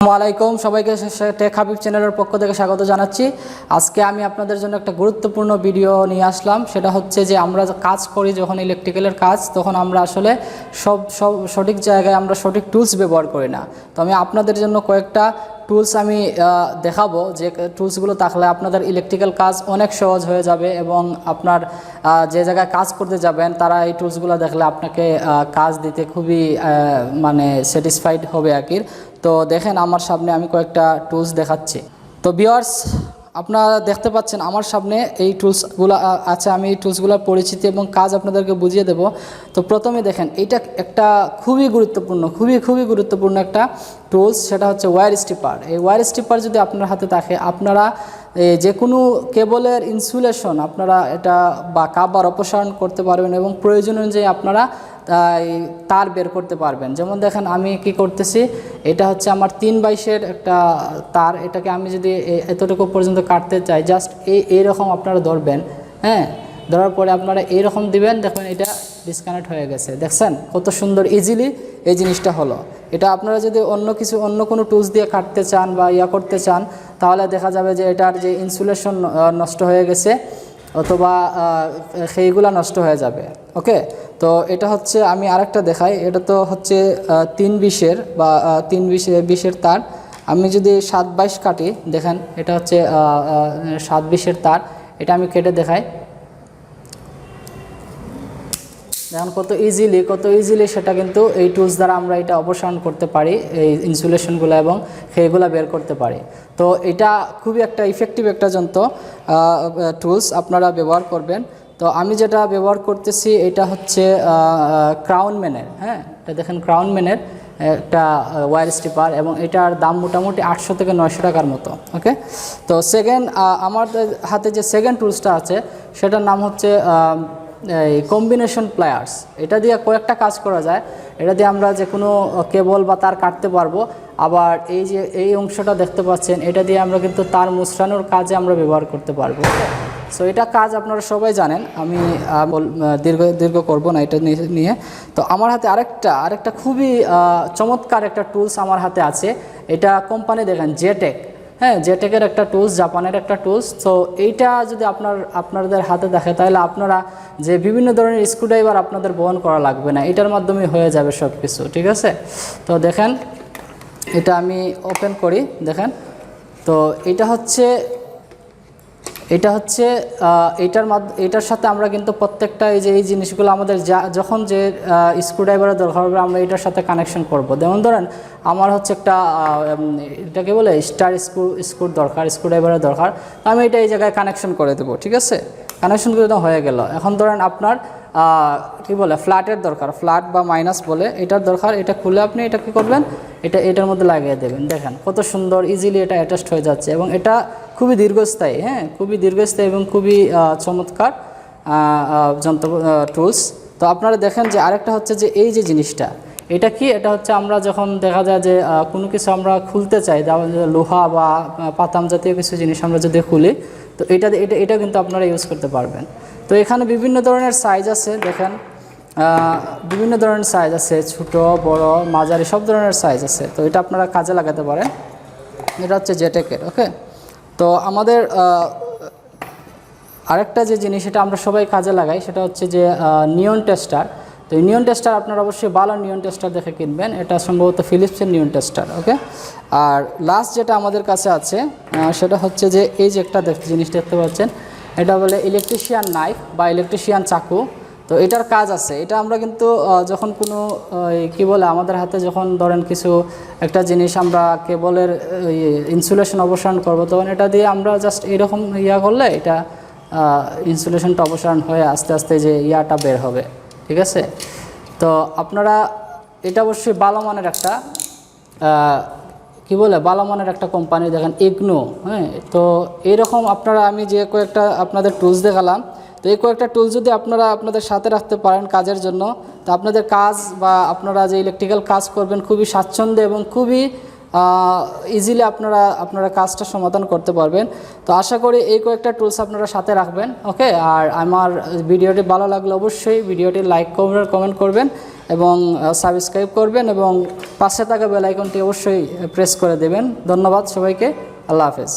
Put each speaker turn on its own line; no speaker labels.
আসসালামাইকুম সবাইকে টেক হাবিব চ্যানেলের পক্ষ থেকে স্বাগত জানাচ্ছি। আজকে আমি আপনাদের জন্য একটা গুরুত্বপূর্ণ ভিডিও নিয়ে আসলাম। সেটা হচ্ছে যে আমরা কাজ করি যখন ইলেকট্রিক্যালের কাজ, তখন আমরা আসলে সব সঠিক জায়গায় আমরা সঠিক টুলস ব্যবহার করি না। তো আমি আপনাদের জন্য কয়েকটা টুলস আমি দেখাবো, যে টুলসগুলো থাকলে আপনাদের ইলেকট্রিক্যাল কাজ অনেক সহজ হয়ে যাবে এবং আপনার যে জায়গায় কাজ করতে যাবেন তারা এই টুলসগুলো দেখলে আপনাকে কাজ দিতে খুবই মানে স্যাটিসফাইড হবে আর কি। তো দেখেন আমার সামনে আমি কয়েকটা টুলস দেখাচ্ছি। তো ভিউয়ার্স, আপনারা দেখতে পাচ্ছেন আমার সামনে এই টুলসগুলো আছে। আমি এই টুলসগুলোর পরিচিতি এবং কাজ আপনাদেরকে বুঝিয়ে দেব। তো প্রথমে দেখেন, এইটা একটা খুবই গুরুত্বপূর্ণ একটা টুলস, সেটা হচ্ছে ওয়্যার স্ট্রিপার। এই ওয়্যার স্ট্রিপার যদি আপনার হাতে থাকে, আপনারা যে কোনো কেবলের ইনসুলেশন আপনারা এটা বা কাভার অপসারণ করতে পারবেন এবং প্রয়োজন অনুযায়ী আপনারা তার বের করতে পারবেন। যেমন দেখেন আমি কি করতেছি, এটা হচ্ছে আমার 3/22 একটা তার। এটাকে আমি যদি এতটুকু পর্যন্ত কাটতে চাই, জাস্ট এইরকম আপনারা ধরবেন। হ্যাঁ, ধরার পরে আপনারা এইরকম দিবেন, দেখবেন এটা ডিসকানেক্ট হয়ে গেছে। দেখছেন কত সুন্দর ইজিলি এই জিনিসটা হলো। এটা আপনারা যদি অন্য কোনো টুলস দিয়ে কাটতে চান বা করতে চান, তাহলে দেখা যাবে যে এটার যে ইনসুলেশন নষ্ট হয়ে গেছে অথবা সেইগুলা নষ্ট হয়ে যাবে। ওকে, তো এটা হচ্ছে আমি আরেকটা দেখাই। এটা তো হচ্ছে 3/20 বা 3/20 তার। আমি যদি 7/22 কাটি, দেখেন এটা হচ্ছে 7/20 তার। এটা আমি কেটে দেখাই, দেখেন কত ইজিলি সেটা কিন্তু এই টুলস দ্বারা আমরা এটা অপসারণ করতে পারি, এই ইনসুলেশনগুলো এবং সেইগুলো বের করতে পারি। তো এটা খুবই একটা ইফেক্টিভ একটা যন্ত্র টুলস, আপনারা ব্যবহার করবেন। তো আমি যেটা ব্যবহার করতেছি এটা হচ্ছে ক্রাউন ম্যানের। হ্যাঁ, এটা দেখেন ক্রাউন ম্যানের একটা ওয়্যার স্ট্রিপার এবং এটার দাম মোটামুটি 800 থেকে 900 টাকার মতো। ওকে, তো আমার হাতে যে সেকেন্ড টুলসটা আছে সেটার নাম হচ্ছে এই কম্বিনেশন প্লায়ার্স। এটা দিয়ে কয়েকটা কাজ করা যায়। এটা দিয়ে আমরা যে কোনো কেবল বা তার কাটতে পারবো। আবার এই যে এই অংশটা দেখতে পাচ্ছেন, এটা দিয়ে আমরা কিন্তু তার মুচড়ানোর কাজে আমরা ব্যবহার করতে পারবো। সো এটা কাজ আপনারা সবাই জানেন, আমি দীর্ঘ করব না এটা নিয়ে। তো আমার হাতে আরেকটা খুবই চমৎকার একটা টুলস আমার হাতে আছে। এটা কোম্পানি দেখেন জেটেক। হ্যাঁ, জেটেকের একটা টুলস, জাপানের একটা টুলস। তো এইটা যদি আপনাদের হাতে দেখে, তাহলে আপনারা যে বিভিন্ন ধরনের স্ক্রুড্রাইভার আপনাদের বহন করা লাগবে না, এটার মাধ্যমে হয়ে যাবে সব কিছু। ঠিক আছে, তো দেখেন এটা আমি ওপেন করি। দেখেন, তো এটা হচ্ছে এটার সাথে আমরা কিন্তু প্রত্যেকটা এই জিনিসগুলো আমাদের যখন যে স্ক্রুড্রাইভারের দরকার হবে আমরা এটার সাথে কানেকশন করব। যেমন ধরেন আমার হচ্ছে একটা এটাকে বলে স্ক্রুড্রাইভারের দরকার, আমি এটা এই জায়গায় কানেকশন করে দেবো। ঠিক আছে, কানেকশন করে দেওয়া হয়ে গেল। এখন ধরেন আপনার কি বলে ফ্ল্যাটের দরকার, ফ্ল্যাট বা মাইনাস বলে এটার দরকার। এটা খুলে আপনি এটা কী করবেন, এটার মধ্যে লাগিয়ে দেবেন। দেখেন কত সুন্দর ইজিলি এটা অ্যাটাচড হয়ে যাচ্ছে এবং এটা খুবই দীর্ঘস্থায়ী। হ্যাঁ, খুবই দীর্ঘস্থায়ী এবং খুবই চমৎকার যন্ত্র টুলস। তো আপনারা দেখেন যে আরেকটা হচ্ছে যে এই যে জিনিসটা, এটা কি, এটা হচ্ছে আমরা যখন দেখা যায় যে কোনো কিছু আমরা খুলতে চাই, লোহা বা পাতাম জাতীয় কিছু জিনিস আমরা যদি খুলি, তো এটা কিন্তু আপনারা ইউজ করতে পারবেন। তো এখানে বিভিন্ন ধরনের সাইজ আছে। দেখেন বিভিন্ন ধরনের সাইজ আছে, ছোট বড় মাঝারি সব ধরনের সাইজ আছে। তো এটা আপনারা কাজে লাগাতে পারেন। এটা হচ্ছে জেটেকের। ওকে, তো আমাদের আরেকটা যে জিনিস এটা আমরা সবাই কাজে লাগাই, সেটা হচ্ছে যে নিয়ন টেস্টার। তো এই নিয়ন টেস্টার আপনারা অবশ্যই ভালো নিয়ন টেস্টার দেখে কিনবেন। এটা সম্ভবত ফিলিপসের নিয়ন টেস্টার। ওকে, আর লাস্ট যেটা আমাদের কাছে আছে সেটা হচ্ছে যে এই যে একটা জিনিস দেখতে পাচ্ছেন, এটা বলে ইলেকট্রিশিয়ান নাইফ বা ইলেকট্রিশিয়ান চাকু। তো এটার কাজ আছে। এটা আমরা কিন্তু যখন কোনো কী বলে আমাদের হাতে যখন ধরেন কিছু একটা জিনিস আমরা কেবলের ইনসুলেশন অপসারণ করবো, তখন এটা দিয়ে আমরা জাস্ট এরকম করলে এটা ইনসুলেশনটা অপসারণ হয়ে আস্তে আস্তে যে ইয়াটা বের হবে। ঠিক আছে, তো আপনারা এটা অবশ্যই ভালো মানের একটা ভালো মানের একটা কোম্পানি, দেখেন ইগনো। হ্যাঁ, তো এইরকম আপনারা আমি যে কয়েকটা আপনাদের টুলস দেখালাম, তো এই কয়েকটা টুলস যদি আপনারা আপনাদের সাথে রাখতে পারেন কাজের জন্য, তো আপনাদের কাজ বা আপনারা যে ইলেকট্রিক্যাল কাজ করবেন খুবই স্বাচ্ছন্দ্যে এবং খুবই ইজিলি আপনারা কাজটা সমাধান করতে পারবেন। তো আশা করি এই কয়েকটা টুলস আপনারা সাথে রাখবেন, ওকে। আর আমার ভিডিওটি ভালো লাগলে অবশ্যই ভিডিওটি লাইক করবেন, কমেন্ট করবেন এবং সাবস্ক্রাইব করবেন এবং পাশে থাকা বেল আইকনটি অবশ্যই প্রেস করে দেবেন। ধন্যবাদ সবাইকে, আল্লাহ হাফেজ।